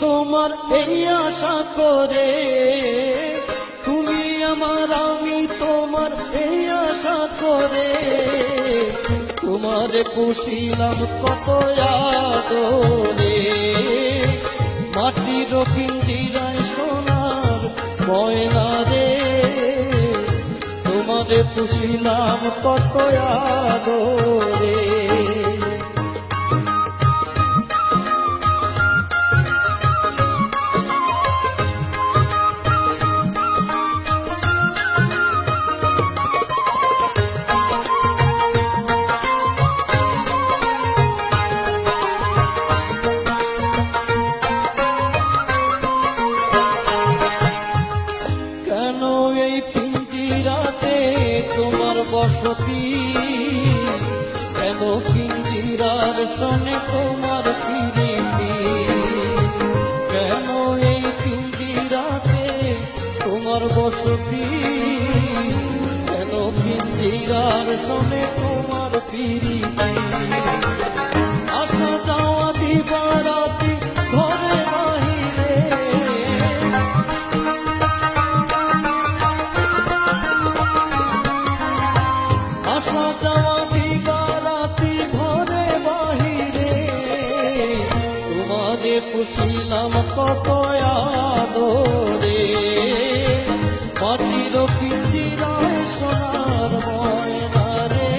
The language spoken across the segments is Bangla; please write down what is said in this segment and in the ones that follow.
তোমার এই আশা করে, তুমি আমার আমি তোমার এই আশা করে, তোমারে পুষিলাম কত আদরে। মাটির পিঞ্জিরায় সোনার ময়না রে, তোমারে পুষিলাম কত আদরে। তোমার বসতি কেন পিঞ্জিরার সনে তোমার প্রীতি, কেন এই পিঞ্জিরাতে তোমার বসতি, কেন পিঞ্জিরার সনে তোমার প্রীতি। আসা যাওয়া দিবারাতি ঘরে বাহিরে, আসা যাওয়া দিবারাতি ঘরে বাহিরে, তোমারে পুষিলাম কত আদরে। মাটির পিঞ্জিরায় সোনার ময়না রে,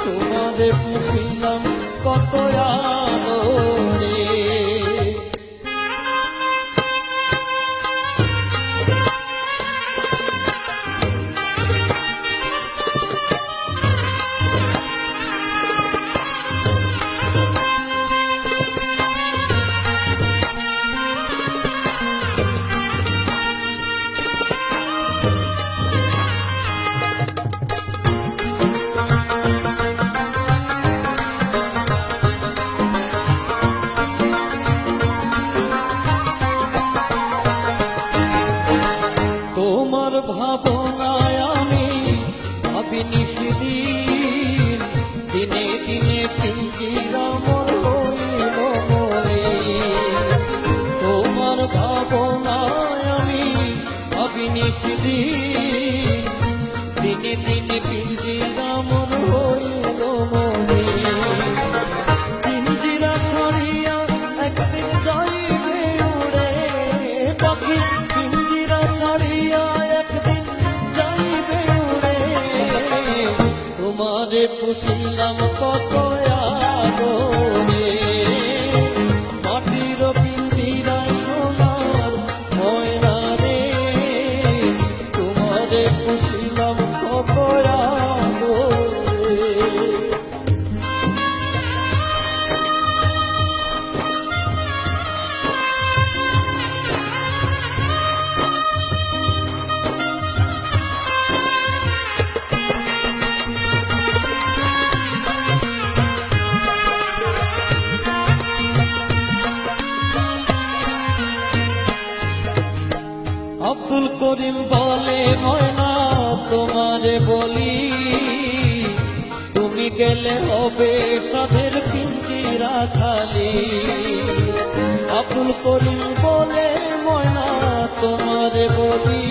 তোমারে পুষিলাম কত আদরে। তোমার ভাবনায় আমি ভাবি নিশিদিন, দিনে দিনে পিঞ্জিরা মোর হইল মরে। তোমার ভাবনায় আমি ভাবি নিশিদিন, দিনে দিনে পিঞ্জিরা মোর হইল মরে। পিঞ্জিরা ছাড়িয়া একদিন যাইবে উড়ে পাখি, পিঞ্জিরা ছাড়িয়া একদিন যাইবে উড়ে। তোমারে পুষিলাম কত আদরে। মাটির পিঞ্জিরায় সোনার ময়না রে, তোমারে পুষিলাম কত আদরে। আব্দুল করিম বলে ময়না তোমারে বলি, তুমি গেলে হবে সাধের পিঞ্জিরা খালি। আব্দুল করিম বলে ময়না তোমারে বলি,